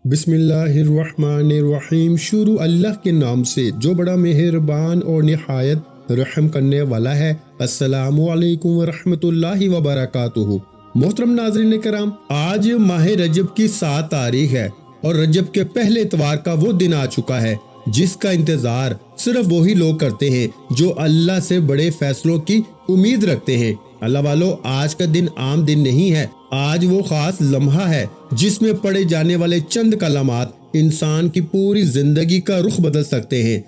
بسم اللہ الرحمن الرحیم۔ شروع اللہ کے نام سے جو بڑا مہربان اور نہایت رحم کرنے والا ہے۔ السلام علیکم ورحمۃ اللہ وبرکاتہ۔ محترم ناظرین کرام، آج ماہ رجب کی 7 تاریخ ہے اور رجب کے پہلے اتوار کا وہ دن آ چکا ہے جس کا انتظار صرف وہی لوگ کرتے ہیں جو اللہ سے بڑے فیصلوں کی امید رکھتے ہیں۔ اللہ والو، آج کا دن عام دن نہیں ہے۔ آج وہ خاص لمحہ ہے جس میں پڑھے جانے والے چند کلمات انسان کی پوری زندگی کا رخ بدل سکتے ہیں۔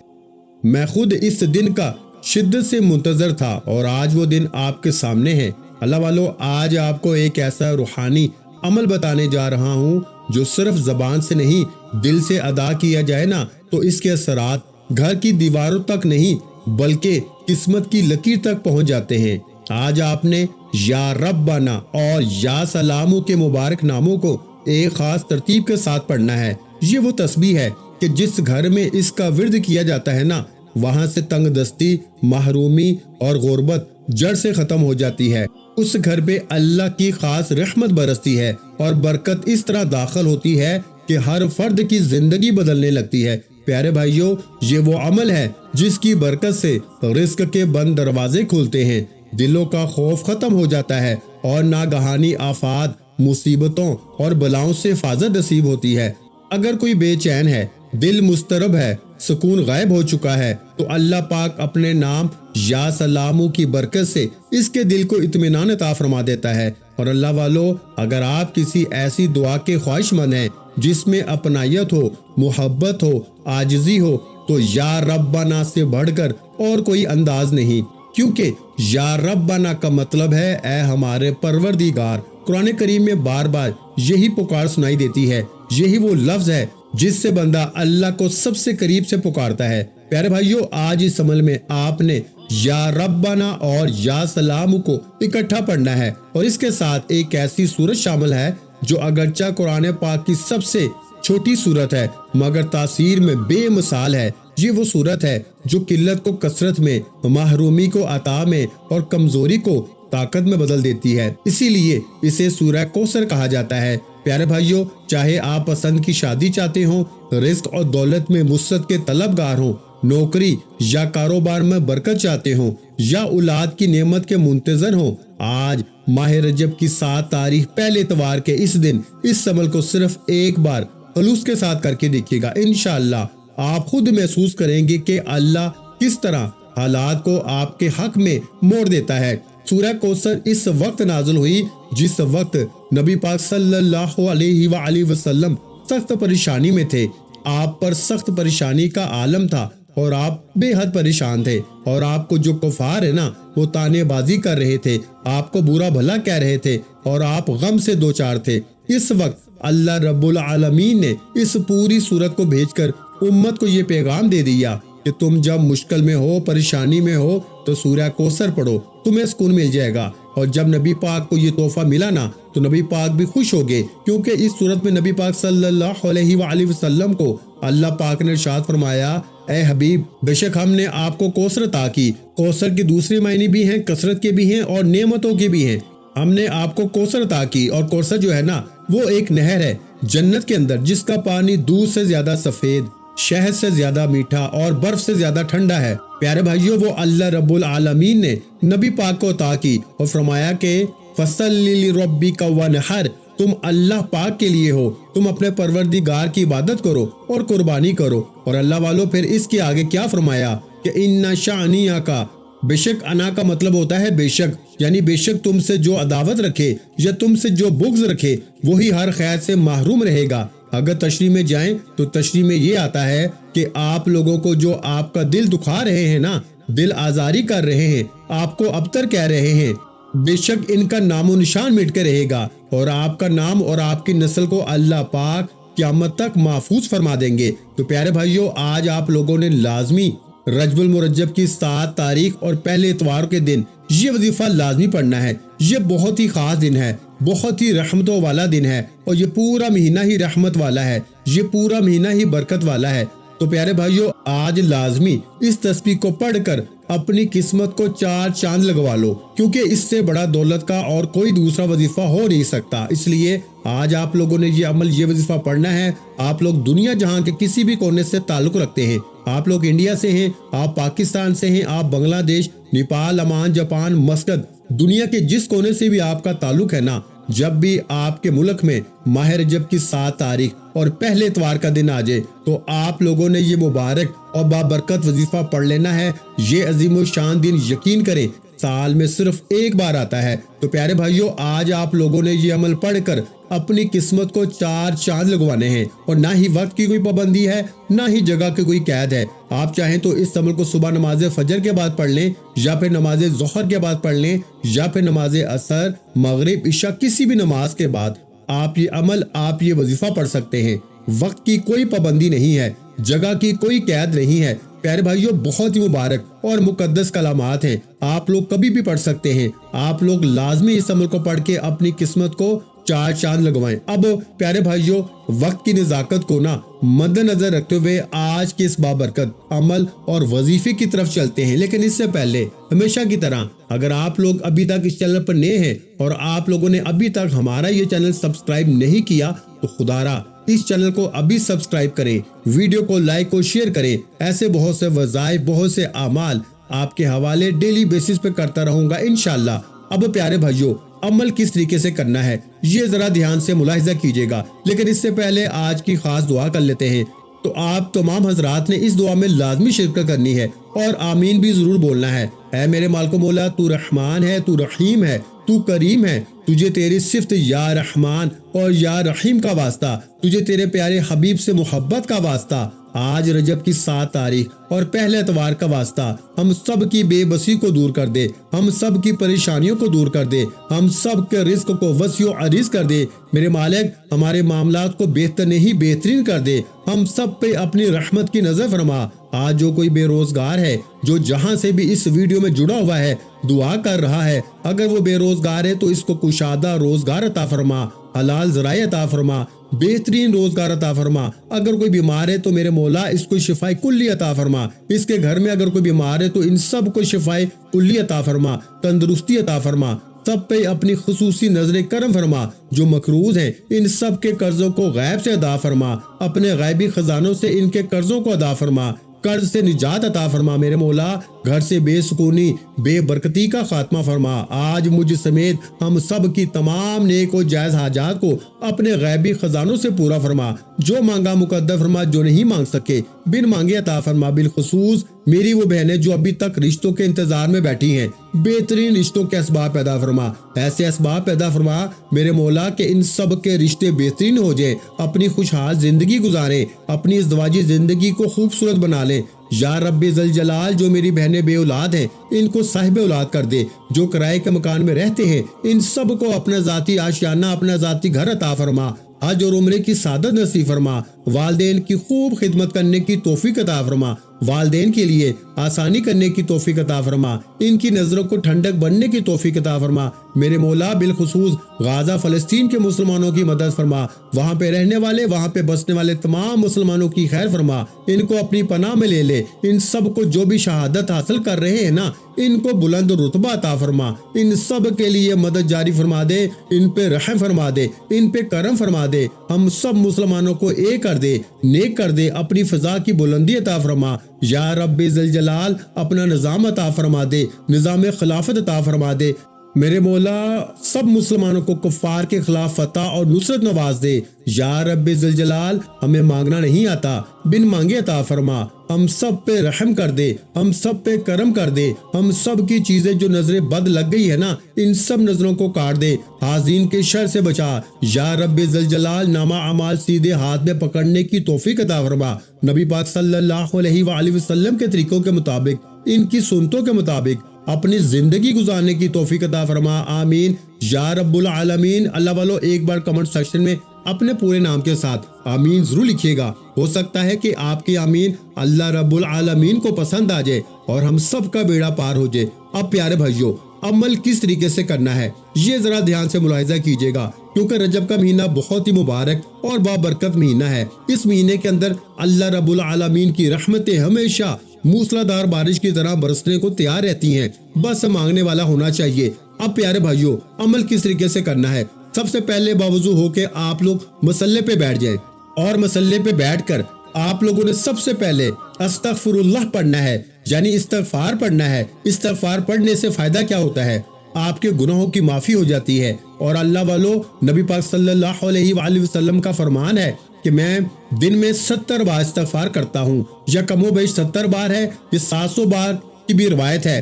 میں خود اس دن کا شدت سے منتظر تھا اور آج وہ دن آپ کے سامنے ہے۔ اللہ والو، آج آپ کو ایک ایسا روحانی عمل بتانے جا رہا ہوں جو صرف زبان سے نہیں، دل سے ادا کیا جائے نا تو اس کے اثرات گھر کی دیواروں تک نہیں بلکہ قسمت کی لکیر تک پہنچ جاتے ہیں۔ آج آپ نے یا ربنا اور یا سلامو کے مبارک ناموں کو ایک خاص ترتیب کے ساتھ پڑھنا ہے۔ یہ وہ تسبیح ہے کہ جس گھر میں اس کا ورد کیا جاتا ہے نا، وہاں سے تنگ دستی، محرومی اور غربت جڑ سے ختم ہو جاتی ہے۔ اس گھر پہ اللہ کی خاص رحمت برستی ہے اور برکت اس طرح داخل ہوتی ہے کہ ہر فرد کی زندگی بدلنے لگتی ہے۔ پیارے بھائیوں، یہ وہ عمل ہے جس کی برکت سے رزق کے بند دروازے کھلتے ہیں، دلوں کا خوف ختم ہو جاتا ہے اور ناگہانی آفات، مصیبتوں اور بلاؤں سے حفاظت نصیب ہوتی ہے۔ اگر کوئی بے چین ہے، دل مضطرب ہے، سکون غائب ہو چکا ہے، تو اللہ پاک اپنے نام یا سلامو کی برکت سے اس کے دل کو اطمینان عطا فرما دیتا ہے۔ اور اللہ والو، اگر آپ کسی ایسی دعا کے خواہش مند ہیں جس میں اپنائیت ہو، محبت ہو، عاجزی ہو، تو یا ربنا سے بڑھ کر اور کوئی انداز نہیں، کیونکہ یا ربنا کا مطلب ہے اے ہمارے پروردگار۔ قرآن کریم میں بار بار یہی پکار سنائی دیتی ہے۔ یہی وہ لفظ ہے جس سے بندہ اللہ کو سب سے قریب سے پکارتا ہے۔ پیارے بھائیوں، آج اس عمل میں آپ نے یا ربنا اور یا سلام کو اکٹھا پڑھنا ہے، اور اس کے ساتھ ایک ایسی سورت شامل ہے جو اگرچہ قرآن پاک کی سب سے چھوٹی سورت ہے مگر تاثیر میں بے مثال ہے۔ یہ وہ سورت ہے جو قلت کو کثرت میں، محرومی کو عطا میں اور کمزوری کو طاقت میں بدل دیتی ہے۔ اسی لیے اسے سورہ کوثر کہا جاتا ہے۔ پیارے بھائیوں، چاہے آپ پسند کی شادی چاہتے ہوں، رزق اور دولت میں وسعت کے طلبگار ہوں، نوکری یا کاروبار میں برکت چاہتے ہوں، یا اولاد کی نعمت کے منتظر ہوں، آج ماہ رجب کی 7 تاریخ پہلے اتوار کے اس دن اس عمل کو صرف ایک بار خلوص کے ساتھ کر کے دیکھیے گا۔ انشاءاللہ آپ خود محسوس کریں گے کہ اللہ کس طرح حالات کو آپ کے حق میں موڑ دیتا ہے۔ سورہ کوثر اس وقت نازل ہوئی جس وقت نبی پاک صلی اللہ علیہ وآلہ وسلم سخت پریشانی میں تھے۔ آپ پر سخت پریشانی کا عالم تھا اور آپ بے حد پریشان تھے، اور آپ کو جو کفار ہے نا وہ طعنے بازی کر رہے تھے، آپ کو برا بھلا کہہ رہے تھے اور آپ غم سے دوچار تھے۔ اس وقت اللہ رب العالمین نے اس پوری صورت کو بھیج کر امت کو یہ پیغام دے دیا کہ تم جب مشکل میں ہو، پریشانی میں ہو تو سورہ کوثر پڑھو، تمہیں سکون مل جائے گا۔ اور جب نبی پاک کو یہ تحفہ ملا نا تو نبی پاک بھی خوش ہو گئے، کیونکہ اس صورت میں نبی پاک صلی اللہ علیہ وآلہ وسلم کو اللہ پاک نے ارشاد فرمایا، اے حبیب، بے شک ہم نے آپ کو کوثر عطا کی۔ کوثر کی دوسری معنی بھی ہیں، کثرت کے بھی ہیں اور نعمتوں کے بھی ہیں۔ ہم نے آپ کو کوثر عطا کی، اور کوثر جو ہے نا وہ ایک نہر ہے جنت کے اندر جس کا پانی دودھ سے زیادہ سفید، شہد سے زیادہ میٹھا اور برف سے زیادہ ٹھنڈا ہے۔ پیارے بھائیوں، وہ اللہ رب العالمین نے نبی پاک کو عطا کی اور فرمایا کہ فَصَلِّ لِرَبِّكَ وَانْحَرْ، تم اللہ پاک کے لیے ہو، تم اپنے پروردگار کی عبادت کرو اور قربانی کرو۔ اور اللہ والوں پھر اس کے آگے کیا فرمایا کہ اِنَّ شَأْنِيَكَ، بے شک انا کا مطلب ہوتا ہے بے شک، یعنی بے شک تم سے جو عداوت رکھے یا تم سے جو بغض رکھے وہی ہر خیر سے محروم رہے گا۔ اگر تشریح میں جائیں تو تشریح میں یہ آتا ہے کہ آپ لوگوں کو جو آپ کا دل دکھا رہے ہیں نا، دل آزاری کر رہے ہیں، آپ کو ابتر کہہ رہے ہیں، بے شک ان کا نام و نشان مٹ کے رہے گا، اور آپ کا نام اور آپ کی نسل کو اللہ پاک قیامت تک محفوظ فرما دیں گے۔ تو پیارے بھائیوں، آج آپ لوگوں نے لازمی رجب المرجب کی 7 تاریخ اور پہلے اتوار کے دن یہ وظیفہ لازمی پڑھنا ہے۔ یہ بہت ہی خاص دن ہے، بہت ہی رحمتوں والا دن ہے، اور یہ پورا مہینہ ہی رحمت والا ہے، یہ پورا مہینہ ہی برکت والا ہے۔ تو پیارے بھائیوں، آج لازمی اس تسبیح کو پڑھ کر اپنی قسمت کو 4 چاند لگوا لو، کیونکہ اس سے بڑا دولت کا اور کوئی دوسرا وظیفہ ہو نہیں سکتا۔ اس لیے آج آپ لوگوں نے یہ عمل، یہ وظیفہ پڑھنا ہے۔ آپ لوگ دنیا جہاں کے کسی بھی کونے سے تعلق رکھتے ہیں، آپ لوگ انڈیا سے ہیں، آپ پاکستان سے ہیں، آپ بنگلہ دیش، نیپال، عمان، جاپان، مسقط، دنیا کے جس کونے سے بھی آپ کا تعلق ہے نا، جب بھی آپ کے ملک میں ماہ رجب کی 7 تاریخ اور پہلے اتوار کا دن آ جائے تو آپ لوگوں نے یہ مبارک اور بابرکت وظیفہ پڑھ لینا ہے۔ یہ عظیم الشان دن یقین کریں سال میں صرف ایک بار آتا ہے۔ تو پیارے بھائیوں، آج آپ لوگوں نے یہ عمل پڑھ کر اپنی قسمت کو 4 چاند لگوانے ہیں، اور نہ ہی وقت کی کوئی پابندی ہے، نہ ہی جگہ کی کوئی قید ہے۔ آپ چاہیں تو اس عمل کو صبح نماز فجر کے بعد پڑھ لیں، یا پھر نماز ظہر کے بعد پڑھ لیں، یا پھر نماز عصر، مغرب، عشاء، کسی بھی نماز کے بعد آپ یہ عمل، آپ یہ وظیفہ پڑھ سکتے ہیں۔ وقت کی کوئی پابندی نہیں ہے، جگہ کی کوئی قید نہیں ہے۔ پیارے بھائیوں، بہت ہی مبارک اور مقدس کلمات ہیں، آپ لوگ کبھی بھی پڑھ سکتے ہیں۔ آپ لوگ لازمی اس عمل کو پڑھ کے اپنی قسمت کو 4 چاند لگوائیں۔ اب پیارے بھائیوں، وقت کی نزاکت کو مد نظر رکھتے ہوئے آج کے اس بابرکت عمل اور وظیفے کی طرف چلتے ہیں۔ لیکن اس سے پہلے ہمیشہ کی طرح اگر آپ لوگ ابھی تک اس چینل پر نئے ہیں اور آپ لوگوں نے ابھی تک ہمارا یہ چینل سبسکرائب نہیں کیا تو خدا را اس چینل کو ابھی سبسکرائب کریں، ویڈیو کو لائک اور شیئر کریں۔ ایسے بہت سے وظائف، بہت سے اعمال آپ کے حوالے ڈیلی بیسس پہ کرتا رہوں گا انشاءاللہ۔ اب پیارے بھائیوں، عمل کس طریقے سے کرنا ہے یہ ذرا دھیان سے ملاحظہ کیجیے گا، لیکن اس سے پہلے آج کی خاص دعا کر لیتے ہیں۔ تو آپ تمام حضرات نے اس دعا میں لازمی شرکت کرنی ہے اور آمین بھی ضرور بولنا ہے۔ اے میرے مالک و مولا، تو رحمان ہے، تو رحیم ہے، تو کریم ہے، تجھے تیری صفت یا رحمان اور یا رحیم کا واسطہ، تجھے تیرے پیارے حبیب سے محبت کا واسطہ، آج رجب کی 7 تاریخ اور پہلے اتوار کا واسطہ ہم سب کی بے بسی کو دور کر دے، ہم سب کی پریشانیوں کو دور کر دے، ہم سب کے رزق کو وسیع و عریض کر دے۔ میرے مالک، ہمارے معاملات کو بہتر ہی بہترین کر دے، ہم سب پہ اپنی رحمت کی نظر فرما۔ آج جو کوئی بے روزگار ہے، جو جہاں سے بھی اس ویڈیو میں جڑا ہوا ہے، دعا کر رہا ہے، اگر وہ بے روزگار ہے تو اس کو کشادہ روزگار عطا فرما، حلال ذرائع عطا فرما، بہترین روزگار عطا فرما۔ اگر کوئی بیمار ہے تو میرے مولا اس کو شفائے کلی عطا فرما۔ اس کے گھر میں اگر کوئی بیمار ہے تو ان سب کو شفائے کلی عطا فرما، تندرستی عطا فرما، سب پہ اپنی خصوصی نظر کرم فرما۔ جو مقروض ہیں ان سب کے قرضوں کو غیب سے ادا فرما، اپنے غیبی خزانوں سے ان کے قرضوں کو ادا فرما، قرض سے نجات عطا فرما۔ میرے مولا، گھر سے بے سکونی، بے برکتی کا خاتمہ فرما۔ آج مجھ سمیت ہم سب کی تمام نیک و جائز حاجات کو اپنے غیبی خزانوں سے پورا فرما۔ جو مانگا مقدر فرما، جو نہیں مانگ سکے بن مانگے عطا فرما۔ بالخصوص میری وہ بہنیں جو ابھی تک رشتوں کے انتظار میں بیٹھی ہیں، بہترین رشتوں کے اسباب پیدا فرما، ایسے اسباب پیدا فرما میرے مولا کہ ان سب کے رشتے بہترین ہو جائیں، اپنی خوشحال زندگی گزاریں، اپنی ازدواجی زندگی کو خوبصورت بنا لیں۔ یا رب ذل جلال، جو میری بہنیں بے اولاد ہیں ان کو صاحب اولاد کر دے، جو کرائے کے مکان میں رہتے ہیں ان سب کو اپنا ذاتی آشیانہ، اپنا ذاتی گھر عطا فرما، حج اور عمرے کی سعادت نصیب فرما، والدین کی خوب خدمت کرنے کی توفیق عطا فرما، والدین کے لیے آسانی کرنے کی توفیق عطا فرما، ان کی نظروں کو ٹھنڈک بننے کی توفیق عطا فرما۔ میرے مولا، بالخصوص غازہ فلسطین کے مسلمانوں کی مدد فرما، وہاں پہ رہنے والے، وہاں پہ بسنے والے تمام مسلمانوں کی خیر فرما، ان کو اپنی پناہ میں لے لے۔ ان سب کو جو بھی شہادت حاصل کر رہے ہیں نا، ان کو بلند رتبہ عطا فرما، ان سب کے لیے مدد جاری فرما دے، ان پہ رحم فرما دے، ان پہ کرم فرما دے، ہم سب مسلمانوں کو ایک کر دے، نیک کر دے، اپنی فضا کی بلندی عطا فرما۔ یا رب ذل جلال، اپنا نظام عطا فرما دے، نظام خلافت عطا فرما دے۔ میرے مولا، سب مسلمانوں کو کفار کے خلاف فتح اور نصرت نواز دے۔ یا رب ذل جلال، ہمیں مانگنا نہیں آتا، بن مانگے عطا فرما، ہم سب پہ رحم کر دے، ہم سب پہ کرم کر دے، ہم سب کی چیزیں جو نظر بد لگ گئی ہے نا، ان سب نظروں کو کاٹ دے، حاضرین کے شر سے بچا۔ یا رب ذل جلال، نامہ اعمال سیدھے ہاتھ میں پکڑنے کی توفیق عطا فرما، نبی پاک صلی اللہ علیہ وآلہ وسلم کے طریقوں کے مطابق، ان کی سنتوں کے مطابق اپنی زندگی گزارنے کی توفیق عطا فرما، آمین یا رب العالمین۔ اللہ والو، ایک بار کمنٹ سیکشن میں اپنے پورے نام کے ساتھ آمین ضرور لکھیے گا، ہو سکتا ہے کہ آپ کی آمین اللہ رب العالمین کو پسند آ جائے اور ہم سب کا بیڑا پار ہو جائے۔ اب پیارے بھائیوں، عمل کس طریقے سے کرنا ہے یہ ذرا دھیان سے ملاحظہ کیجیے گا، کیونکہ رجب کا مہینہ بہت ہی مبارک اور بابرکت مہینہ ہے۔ اس مہینے کے اندر اللہ رب العالمین کی رحمتیں ہمیشہ موسلادھار بارش کی طرح برسنے کو تیار رہتی ہیں، بس مانگنے والا ہونا چاہیے۔ اب پیارے بھائیوں، عمل کس طریقے سے کرنا ہے سب سے پہلے باوضو ہو کے آپ لوگ مصلے پہ بیٹھ جائیں اور مصلے پہ بیٹھ کر آپ لوگوں نے سب سے پہلے استغفر اللہ پڑھنا ہے، یعنی استغفار پڑھنا ہے۔ استغفار پڑھنے سے فائدہ کیا ہوتا ہے؟ آپ کے گناہوں کی معافی ہو جاتی ہے، اور اللہ والو نبی پاک صلی اللہ علیہ وآلہ وسلم کا فرمان ہے کہ میں دن میں 70 بار استغفار کرتا ہوں، یا کم و بیش 70 بار ہے، یہ 700 بار کی بھی روایت ہے،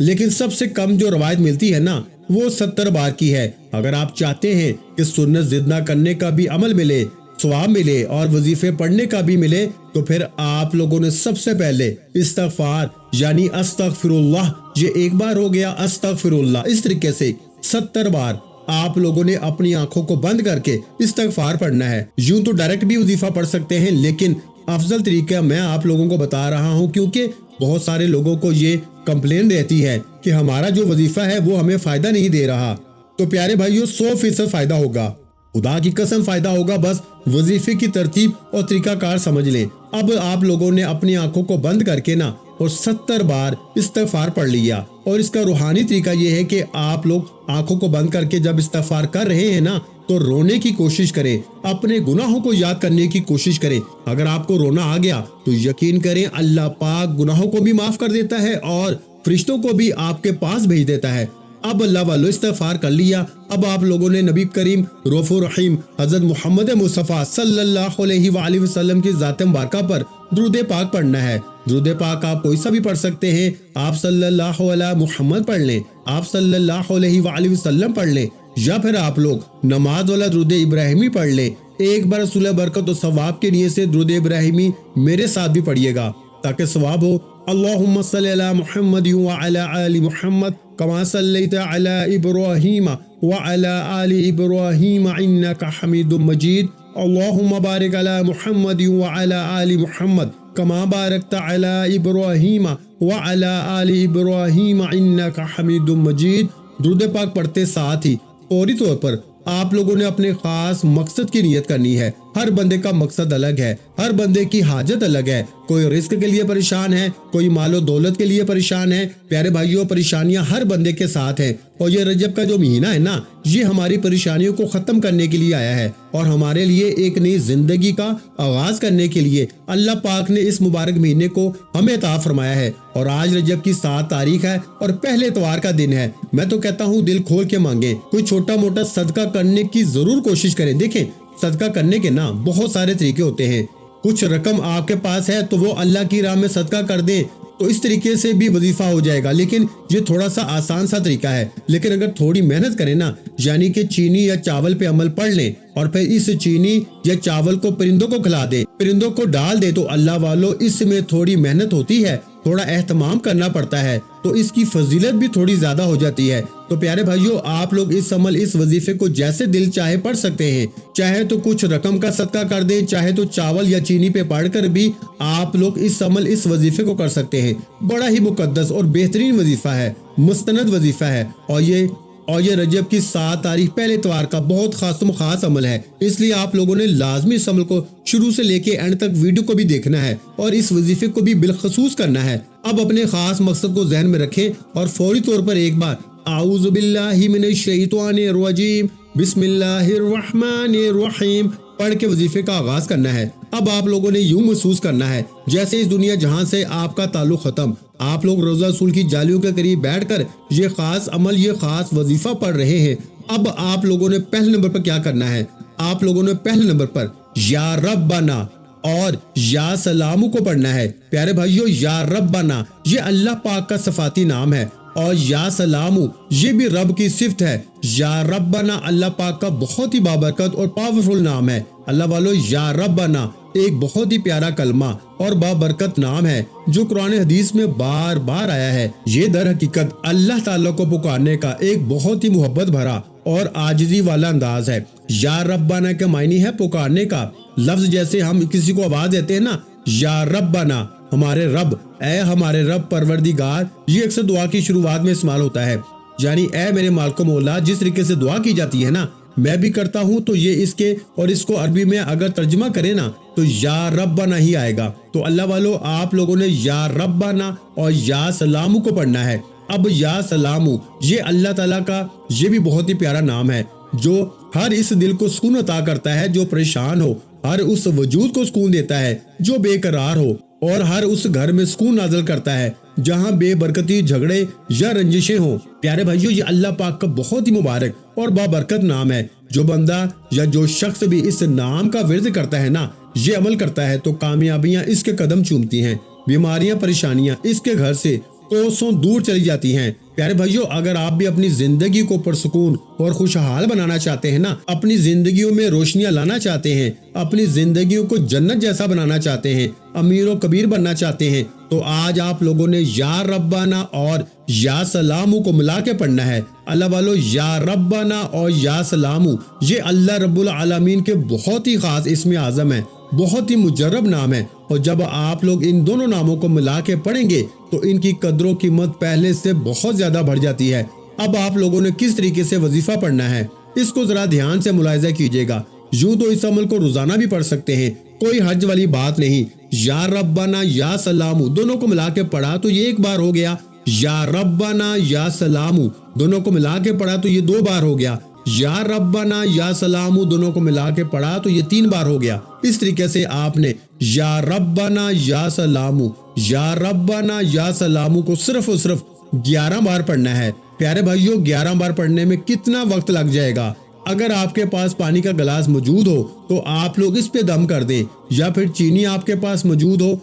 لیکن سب سے کم جو روایت ملتی ہے نا وہ 70 بار کی ہے۔ اگر آپ چاہتے ہیں کہ سنت زد نہ کرنے کا بھی عمل ملے، ثواب ملے اور وظیفے پڑھنے کا بھی ملے، تو پھر آپ لوگوں نے سب سے پہلے استغفار یعنی استغفر اللہ، یہ ایک بار ہو گیا استغفر اللہ، اس طریقے سے 70 بار آپ لوگوں نے اپنی آنکھوں کو بند کر کے استغفار پڑھنا ہے۔ یوں تو ڈائریکٹ بھی وظیفہ پڑھ سکتے ہیں، لیکن افضل طریقہ میں آپ لوگوں کو بتا رہا ہوں، کیونکہ بہت سارے لوگوں کو یہ کمپلین رہتی ہے کہ ہمارا جو وظیفہ ہے وہ ہمیں فائدہ نہیں دے رہا۔ تو پیارے بھائیو 100% فائدہ ہوگا، خدا کی قسم فائدہ ہوگا، بس وظیفے کی ترتیب اور طریقہ کار سمجھ لیں۔ اب آپ لوگوں نے اپنی آنکھوں کو بند کر کے نا اور 70 بار استغفار پڑھ لیا، اور اس کا روحانی طریقہ یہ ہے کہ آپ لوگ آنکھوں کو بند کر کے جب استغفار کر رہے ہیں نا تو رونے کی کوشش کریں، اپنے گناہوں کو یاد کرنے کی کوشش کریں۔ اگر آپ کو رونا آ گیا تو یقین کریں اللہ پاک گناہوں کو بھی معاف کر دیتا ہے اور فرشتوں کو بھی آپ کے پاس بھیج دیتا ہے۔ اب اللہ والو استغفار کر لیا، اب آپ لوگوں نے نبی کریم رؤوف الرحیم حضرت محمد مصطفیٰ صلی اللہ علیہ وآلہ وسلم کی ذات مبارکہ پر درود پاک پڑھنا ہے۔ درود پاک آپ کوئی سا بھی پڑھ سکتے ہیں، آپ صلی اللہ علیہ محمد پڑھ لیں، آپ صلی اللہ علیہ وآلہ وسلم پڑھ لیں، یا پھر آپ لوگ نماز والا درود ابراہیمی پڑھ لیں۔ ایک بار رسول برکت و ثواب کے نیت سے درود ابراہیمی میرے ساتھ بھی پڑھیے گا تاکہ ثواب ہو۔ اللہم صلی علی محمد وعلی آل محمد کما صلیت علی ابراہیم وعلی آل ابراہیم انک حمید مجید۔ اللہم بارک علی محمد وعلی آل محمد کما بارکت علی ابراہیم وعلی آل ابراہیم انک حمید مجید۔ درود پاک پڑھتے ساتھ ہی فوری طور پر آپ لوگوں نے اپنے خاص مقصد کی نیت کرنی ہے۔ ہر بندے کا مقصد الگ ہے، ہر بندے کی حاجت الگ ہے، کوئی رزق کے لیے پریشان ہے، کوئی مال و دولت کے لیے پریشان ہے۔ پیارے بھائیوں پریشانیاں ہر بندے کے ساتھ ہیں، اور یہ رجب کا جو مہینہ ہے نا یہ ہماری پریشانیوں کو ختم کرنے کے لیے آیا ہے، اور ہمارے لیے ایک نئی زندگی کا آغاز کرنے کے لیے اللہ پاک نے اس مبارک مہینے کو ہمیں عطا فرمایا ہے۔ اور آج رجب کی 7 تاریخ ہے اور پہلے اتوار کا دن ہے۔ میں تو کہتا ہوں دل کھول کے مانگیں، کوئی چھوٹا موٹا صدقہ کرنے کی ضرور کوشش کریں۔ دیکھیں صدقہ کرنے کے نا بہت سارے طریقے ہوتے ہیں، کچھ رقم آپ کے پاس ہے تو وہ اللہ کی راہ میں صدقہ کر دیں تو اس طریقے سے بھی وظیفہ ہو جائے گا، لیکن یہ تھوڑا سا آسان سا طریقہ ہے۔ لیکن اگر تھوڑی محنت کریں نا، یعنی کہ چینی یا چاول پہ عمل پڑھ لیں اور پھر اس چینی یا چاول کو پرندوں کو کھلا دیں، پرندوں کو ڈال دیں، تو اللہ والو اس میں تھوڑی محنت ہوتی ہے، تھوڑا اہتمام کرنا پڑتا ہے، تو اس کی فضیلت بھی تھوڑی زیادہ ہو جاتی ہے۔ تو پیارے بھائیوں آپ لوگ اس عمل اس وظیفے کو جیسے دل چاہے پڑھ سکتے ہیں، چاہے تو کچھ رقم کا صدقہ کر دیں، چاہے تو چاول یا چینی پہ پڑھ کر بھی آپ لوگ اس عمل اس وظیفے کو کر سکتے ہیں۔ بڑا ہی مقدس اور بہترین وظیفہ ہے، مستند وظیفہ ہے، اور یہ رجب کی 7 تاریخ پہلے اتوار کا بہت خاص عمل ہے، اس لیے آپ لوگوں نے لازمی اس عمل کو شروع سے لے کے اینڈ تک ویڈیو کو بھی دیکھنا ہے اور اس وظیفے کو بھی بالخصوص کرنا ہے۔ اب اپنے خاص مقصد کو ذہن میں رکھیں اور فوری طور پر ایک بار اعوذ باللہ من الشیطان الرجیم بسم اللہ الرحمن الرحیم پڑھ کے وظیفے کا آغاز کرنا ہے۔ اب آپ لوگوں نے یوں محسوس کرنا ہے جیسے اس دنیا جہاں سے آپ کا تعلق ختم، آپ لوگ روزہ رسول کی جالیوں کے قریب بیٹھ کر یہ خاص عمل یہ خاص وظیفہ پڑھ رہے ہیں۔ اب آپ لوگوں نے پہلے نمبر پر کیا کرنا ہے؟ آپ لوگوں نے پہلے نمبر پر یا ربنا اور یا سلامو کو پڑھنا ہے۔ پیارے بھائیو یا ربنا یہ اللہ پاک کا صفاتی نام ہے، اور یا سلامو یہ بھی رب کی صفت ہے۔ یا ربنا اللہ پاک کا بہت ہی بابرکت اور پاورفل نام ہے۔ اللہ والو یا ربنا ایک بہت ہی پیارا کلمہ اور بابرکت نام ہے جو قرآن حدیث میں بار بار آیا ہے۔ یہ در حقیقت اللہ تعالیٰ کو پکارنے کا ایک بہت ہی محبت بھرا اور عاجزی والا انداز ہے۔ یا ربنا کا معنی ہے پکارنے کا۔ لفظ جیسے ہم کسی کو آواز دیتے ہیں نا یا ربنا ہمارے رب، اے ہمارے رب پروردگار، یہ اکثر دعا کی شروعات میں استعمال ہوتا ہے، یعنی اے میرے مالک و مولا، جس طریقے سے دعا کی جاتی ہے نا میں بھی کرتا ہوں، تو یہ اس کو عربی میں اگر ترجمہ کرے نا تو یا ربنا ہی آئے گا۔ تو اللہ والو آپ لوگوں نے یا ربنا اور یا سلامو کو پڑھنا ہے۔ اب یا سلامو یہ اللہ تعالیٰ کا یہ بھی بہت ہی پیارا نام ہے، جو ہر اس دل کو سکون عطا کرتا ہے جو پریشان ہو، ہر اس وجود کو سکون دیتا ہے جو بے قرار ہو، اور ہر اس گھر میں سکون نازل کرتا ہے جہاں بے برکتی، جھگڑے یا رنجشیں ہوں۔ پیارے بھائیو، یہ اللہ پاک کا بہت ہی مبارک اور بابرکت نام ہے۔ جو بندہ یا جو شخص بھی اس نام کا ورد کرتا ہے نا، یہ عمل کرتا ہے، تو کامیابیاں اس کے قدم چومتی ہیں، بیماریاں، پریشانیاں اس کے گھر سے کوسوں دور چلی جاتی ہیں۔ پیارے بھائیو، اگر آپ بھی اپنی زندگی کو پرسکون اور خوشحال بنانا چاہتے ہیں نا، اپنی زندگیوں میں روشنیاں لانا چاہتے ہیں، اپنی زندگیوں کو جنت جیسا بنانا چاہتے ہیں، امیر و کبیر بننا چاہتے ہیں، تو آج آپ لوگوں نے یا ربنا اور یا سلامو کو ملا کے پڑھنا ہے۔ اللہ والو، یا ربنا اور یا سلامو یہ اللہ رب العالمین کے بہت ہی خاص اسم اعظم ہے، بہت ہی مجرب نام ہے، اور جب آپ لوگ ان دونوں ناموں کو ملا کے پڑھیں گے تو ان کی قدر و قیمت پہلے سے بہت زیادہ بڑھ جاتی ہے۔ اب آپ لوگوں نے کس طریقے سے وظیفہ پڑھنا ہے، اس کو ذرا دھیان سے ملاحظہ کیجئے گا۔ یوں تو اس عمل کو روزانہ بھی پڑھ سکتے ہیں، کوئی حرج والی بات نہیں۔ یا ربنا یا سلامو دونوں کو ملا کے پڑھا تو یہ ایک بار ہو گیا، یا ربنا یا سلامو دونوں کو ملا کے پڑھا تو یہ 2 بار ہو گیا، یا ربنا یا سلامو دونوں کو ملا کے پڑھا تو یہ 3 بار ہو گیا۔ اس طریقے سے آپ نے یا ربنا یا سلامو، یا ربنا یا سلامو کو صرف اور صرف 11 بار پڑھنا ہے۔ پیارے بھائیو، 11 بار پڑھنے میں کتنا وقت لگ جائے گا؟ اگر آپ کے پاس پانی کا گلاس موجود ہو تو آپ لوگ اس پہ دم کر دیں، یا پھر چینی آپ کے پاس موجود ہو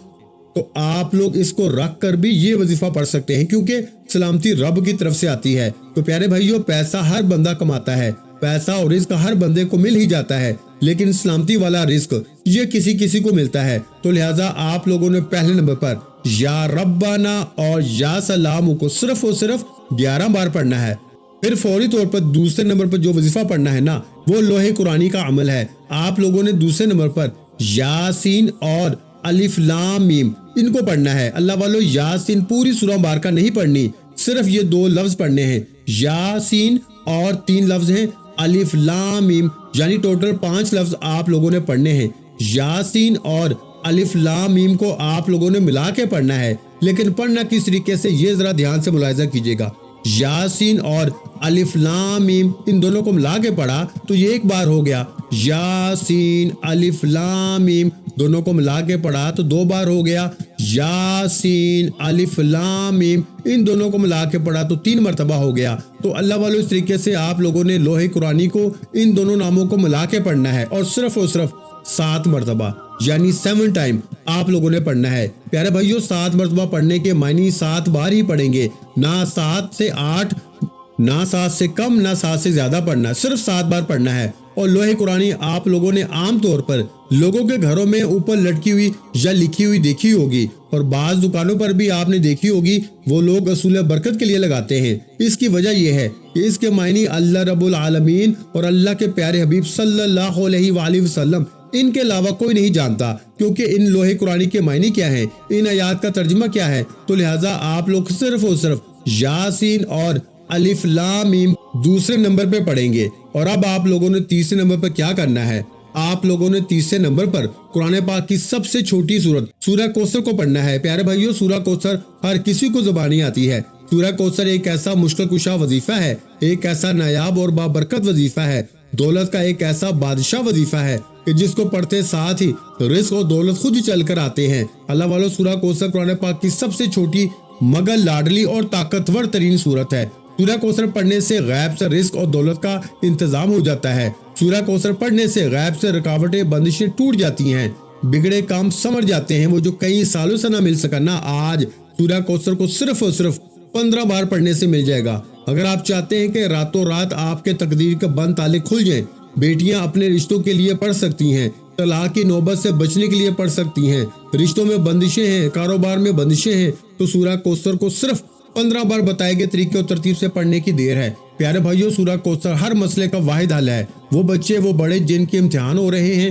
تو آپ لوگ اس کو رکھ کر بھی یہ وظیفہ پڑھ سکتے ہیں، کیونکہ سلامتی رب کی طرف سے آتی ہے۔ تو پیارے بھائیو، پیسہ ہر بندہ کماتا ہے، پیسہ اور رزق ہر بندے کو مل ہی جاتا ہے، لیکن سلامتی والا رزق یہ کسی کسی کو ملتا ہے۔ تو لہٰذا آپ لوگوں نے پہلے نمبر پر یا ربنا اور یا سلامو کو صرف اور صرف 11 بار پڑھنا ہے۔ پھر فوری طور پر دوسرے نمبر پر جو وظیفہ پڑھنا ہے نا، وہ لوح قرآنی کا عمل ہے۔ آپ لوگوں نے دوسرے نمبر پر یاسین اور الف لام میم ان کو پڑھنا ہے۔ اللہ والو، یاسین پوری سورہ مبارکہ نہیں پڑھنی، صرف یہ 2 لفظ پڑھنے ہیں، یاسین، اور 3 لفظ ہیں الف لام میم، یعنی ٹوٹل 5 لفظ آپ لوگوں نے پڑھنے ہیں۔ یاسین اور الف لام میم کو آپ لوگوں نے ملا کے پڑھنا ہے، لیکن پڑھنا کس طریقے سے یہ ذرا دھیان سے ملاحظہ کیجیے گا۔ یاسین اور الف لام میم ان دونوں کو ملا کے پڑھا تو یہ 1 بار ہو گیا، یاسین الف لام میم دونوں کو ملا کے پڑھا تو 2 بار ہو گیا، یاسین الف لام میم ان دونوں کو ملا کے پڑھا تو 3 مرتبہ ہو گیا۔ تو اللہ والو، اس طریقے سے آپ لوگوں نے لوح قرآنی کو ان دونوں ناموں کو ملا کے پڑھنا ہے، اور صرف 7 مرتبہ، یعنی 7 ٹائم آپ لوگوں نے پڑھنا ہے۔ پیارے بھائیو، 7 مرتبہ پڑھنے کے معنی 7 بار ہی پڑھیں گے، نہ 7 سے 8، نہ 7 سے کم، نہ 7 سے زیادہ پڑھنا، صرف 7 بار پڑھنا ہے۔ اور لوح قرآنی آپ لوگوں نے عام طور پر لوگوں کے گھروں میں اوپر لٹکی ہوئی یا لکھی ہوئی دیکھی ہوگی، اور بعض دکانوں پر بھی آپ نے دیکھی ہوگی، وہ لوگ اصول برکت کے لیے لگاتے ہیں۔ اس کی وجہ یہ ہے کہ اس کے معنی اللہ رب العالمین اور اللہ کے پیارے حبیب صلی اللہ علیہ وآلہ وسلم ان کے علاوہ کوئی نہیں جانتا، کیونکہ ان لوح قرآنی کے معنی کیا ہیں، ان آیات کا ترجمہ کیا ہے۔ تو لہٰذا آپ لوگ صرف اور صرف یاسین اور الف لام میم دوسرے نمبر پہ پڑھیں گے۔ اور اب آپ لوگوں نے تیسرے نمبر پر کیا کرنا ہے؟ آپ لوگوں نے تیسرے نمبر پر قرآن پاک کی سب سے چھوٹی سورت سورہ کوثر کو پڑھنا ہے۔ پیارے بھائیو، سورہ کوثر ہر کسی کو زبانی آتی ہے۔ سورہ کوثر ایک ایسا مشکل کشا وظیفہ ہے، ایک ایسا نایاب اور بابرکت وظیفہ ہے، دولت کا ایک ایسا بادشاہ وظیفہ ہے کہ جس کو پڑھتے ساتھ ہی رزق اور دولت خود ہی چل کر آتے ہیں۔ اللہ والو، سورہ کوثر قرآن پاک کی سب سے چھوٹی مگر لاڈلی اور طاقتور ترین سورت ہے۔ سورہ کوثر پڑھنے سے غیب سے رزق اور دولت کا انتظام ہو جاتا ہے۔ سورہ کوثر پڑھنے سے غیب سے رکاوٹیں، بندشیں ٹوٹ جاتی ہیں، بگڑے کام سمجھ جاتے ہیں، وہ جو کئی سالوں سے نہ مل سکا نا، آج سورہ کوثر کو صرف اور صرف 15 بار پڑھنے سے مل جائے گا۔ اگر آپ چاہتے ہیں کہ راتوں رات آپ کے تقدیر کے بند تالے کھل جائیں، بیٹیاں اپنے رشتوں کے لیے پڑھ سکتی ہیں، طلاق کی نوبت سے بچنے کے لیے پڑھ سکتی ہیں، رشتوں میں بندشیں ہیں، کاروبار میں بندشیں ہیں، تو سورہ کوثر کو صرف 15 بار بتائے گئے طریقے اور ترتیب سے پڑھنے کی دیر ہے۔ پیارے بھائیو، سورہ کوثر ہر مسئلے کا واحد حل ہے۔ وہ بچے، وہ بڑے جن کے امتحان ہو رہے ہیں،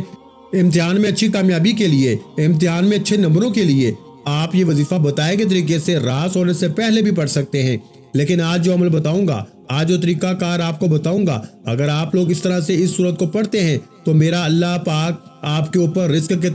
امتحان میں اچھی کامیابی کے لیے، امتحان میں اچھے نمبروں کے لیے، آپ یہ وظیفہ بتائے گئے طریقے سے رات ہونے سے پہلے بھی پڑھ سکتے ہیں۔ لیکن آج جو عمل بتاؤں گا، آج جو طریقہ کار آپ کو بتاؤں گا، اگر آپ لوگ اس طرح سے اس سورت کو پڑھتے ہیں تو میرا اللہ پاک آپ کے اوپر رزق کے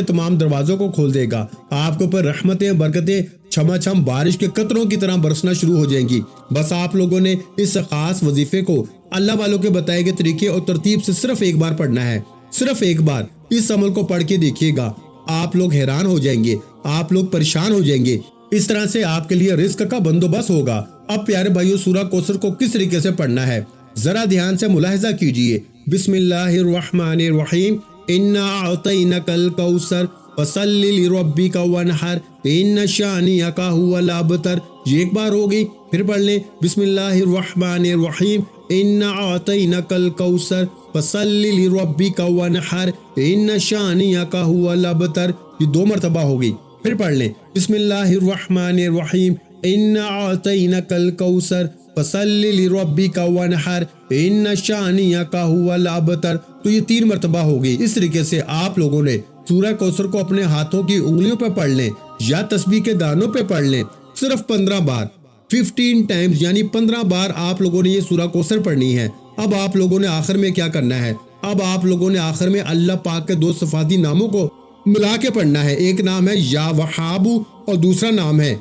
تمام دروازوں کو کھول دے گا، آپ کے اوپر رحمتیں، برکتیں چھما بارش کے قطروں کی طرح برسنا شروع ہو جائیں گی۔ بس آپ لوگوں نے اس خاص وظیفے کو اللہ والوں کے بتائے گئے طریقے اور ترتیب سے صرف ایک بار پڑھنا ہے، صرف ایک بار۔ اس عمل کو پڑھ کے دیکھیے گا، آپ لوگ حیران ہو جائیں گے، آپ لوگ پریشان ہو جائیں گے۔ اس طرح سے آپ کے لیے رزق کا بندوبست ہوگا۔ اب پیارے بھائیو، سورہ کوثر کو کس طریقے سے پڑھنا ہے ذرا دھیان سے ملاحظہ کیجئے۔ بسم اللہ الرحمن الرحیم، انا اعطینک الکوثر فصلی لربک وانحر ان شانئک ھو الابتر۔ یہ ایک بار ہوگی، پھر پڑھ لیں بسم اللہ الرحمن الرحیم، انا اعطینک الکوثر فصلی لربک وانحر ان شانئک ھو الابتر۔ یہ 2 مرتبہ ہوگی، پھر پڑھ لیں بسم اللہ الرحمن الرحیم، انا اعطینک الکوثر فصلی لربک وانحر ان شانئک ھو الابتر۔ تو یہ 3 مرتبہ ہوگی۔ اس طریقے سے آپ لوگوں نے سورہ کوثر کو اپنے ہاتھوں کی انگلیوں پہ پڑھ لیں یا تسبیح کے دانوں پہ پڑھ لیں، صرف 15 بار، 15 ٹائمز، یعنی 15 بار آپ لوگوں نے یہ سورہ کوثر پڑھنی ہے۔ اب آپ لوگوں نے آخر میں کیا کرنا ہے؟ اب آپ لوگوں نے آخر میں اللہ پاک کے 2 صفاتی ناموں کو ملا کے پڑھنا ہے۔ ایک نام ہے یا وہابو اور دوسرا نام ہے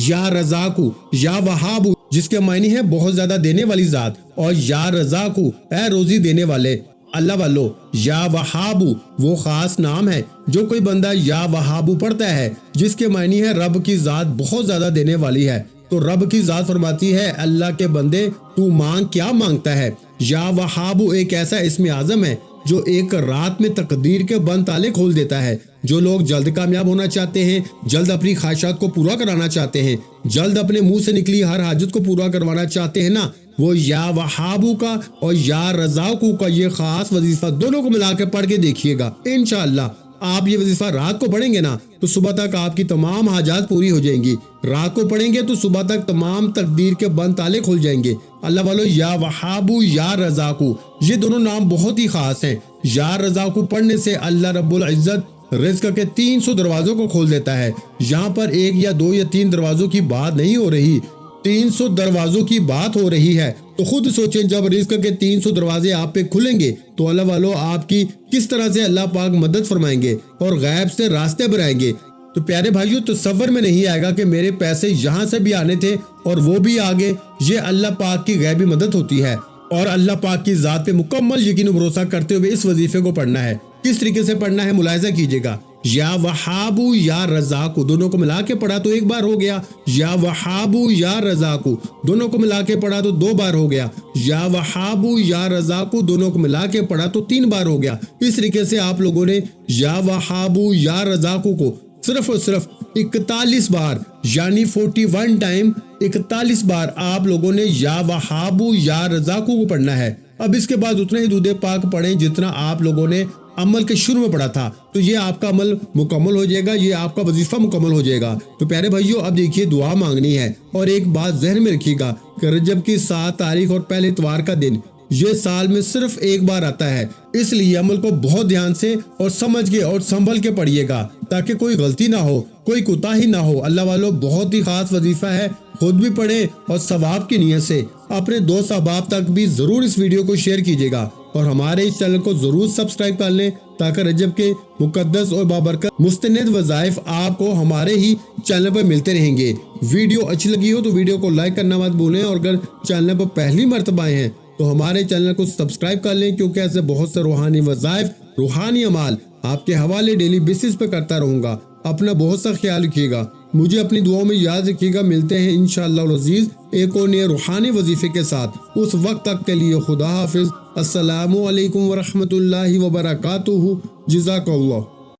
یا رزاقو۔ یا وہابو جس کے معنی ہے بہت زیادہ دینے والی ذات، اور یا رزاقو اے روزی دینے والے۔ اللہ والو، یا وہابو وہ خاص نام ہے جو کوئی بندہ یا وہابو پڑھتا ہے جس کے معنی ہے رب کی ذات بہت زیادہ دینے والی ہے۔ تو رب کی ذات فرماتی ہے اللہ کے بندے تو مانگ، کیا مانگتا ہے؟ یا وہابو ایک ایسا اسم اعظم ہے جو ایک رات میں تقدیر کے بند تالے کھول دیتا ہے۔ جو لوگ جلد کامیاب ہونا چاہتے ہیں، جلد اپنی خواہشات کو پورا کرانا چاہتے ہیں، جلد اپنے منہ سے نکلی ہر حاجت کو پورا کروانا چاہتے ہیں نا، وہ یا وہابو کا اور یا رزاقو کا یہ خاص وظیفہ دونوں کو ملا کے پڑھ کے دیکھیے گا۔ انشاءاللہ آپ یہ وظیفہ رات کو پڑھیں گے نا تو صبح تک آپ کی تمام حاجات پوری ہو جائیں گی۔ رات کو پڑھیں گے تو صبح تک تمام تقدیر کے بند تالے کھل جائیں گے۔ اللہ والو، یا وہابو یا رزاقو یہ دونوں نام بہت ہی خاص ہیں۔ یا رزاقو پڑھنے سے اللہ رب العزت رزق کے 300 دروازوں کو کھول دیتا ہے۔ یہاں پر 1 یا 2 یا 3 دروازوں کی بات نہیں ہو رہی، 300 دروازوں کی بات ہو رہی ہے۔ تو خود سوچیں، جب رزق کے 300 دروازے آپ پہ کھلیں گے تو اللہ والو آپ کی کس طرح سے اللہ پاک مدد فرمائیں گے اور غیب سے راستے بنائیں گے۔ تو پیارے بھائیو، تصور میں نہیں آئے گا کہ میرے پیسے یہاں سے بھی آنے تھے اور وہ بھی آگے۔ یہ اللہ پاک کی غیبی مدد ہوتی ہے، اور اللہ پاک کی ذات پہ مکمل یقین و بھروسہ کرتے ہوئے اس وظیفے کو پڑھنا ہے۔ کس طریقے سے پڑھنا ہے ملاحظہ کیجئے گا۔ یا وہابو یا رزاقو دونوں کو ملا کے پڑھا تو 1 بار ہو گیا۔ یا وہابو یا رزاقو دونوں کو ملا کے پڑھا تو 2 بار ہو گیا۔ یا وہابو یا رزاقو دونوں کو ملا کے پڑھا تو 3 بار ہو گیا۔ اس طریقے سے آپ لوگوں نے یا وہابو یا رزاقو کو صرف اور صرف 41 بار، یعنی 41 ٹائم 41 بار آپ لوگوں نے یا وہابو یا رزاقو کو پڑھنا ہے۔ اب اس کے بعد اتنا ہی درود پاک پڑھیں جتنا آپ لوگوں نے عمل کے شروع میں پڑھا تھا، تو یہ آپ کا عمل مکمل ہو جائے گا، یہ آپ کا وظیفہ مکمل ہو جائے گا۔ تو پیارے بھائیو، اب دیکھیے دعا مانگنی ہے، اور ایک بات ذہن میں رکھیے گا کہ رجب کی 7 تاریخ اور پہلے اتوار کا دن یہ سال میں صرف 1 بار آتا ہے، اس لیے عمل کو بہت دھیان سے اور سمجھ کے اور سنبھل کے پڑھیے گا تاکہ کوئی غلطی نہ ہو، کوئی کوتاہی نہ ہو۔ اللہ والو، بہت ہی خاص وظیفہ ہے، خود بھی پڑھیں اور ثواب کی نیت سے اپنے دوست احباب تک بھی ضرور اس ویڈیو کو شیئر کیجیے گا، اور ہمارے اس چینل کو ضرور سبسکرائب کر لیں تاکہ رجب کے مقدس اور بابرکت مستند وظائف آپ کو ہمارے ہی چینل پر ملتے رہیں گے۔ ویڈیو اچھی لگی ہو تو ویڈیو کو لائک کرنا مت بھولیں، اور اگر چینل پر پہلی مرتبہ آئے ہیں تو ہمارے چینل کو سبسکرائب کر لیں، کیونکہ ایسے بہت سے روحانی وظائف، روحانی اعمال آپ کے حوالے ڈیلی بیسس پہ کرتا رہوں گا۔ اپنا بہت سا خیال رکھیے گا، مجھے اپنی دعاؤں میں یاد رکھیے گا۔ ملتے ہیں انشاءاللہ العزیز ایک اور نئے روحانی وظیفے کے ساتھ، اس وقت تک کے لیے خدا حافظ۔ السلام علیکم ورحمۃ اللہ وبرکاتہ۔ جزاک اللہ۔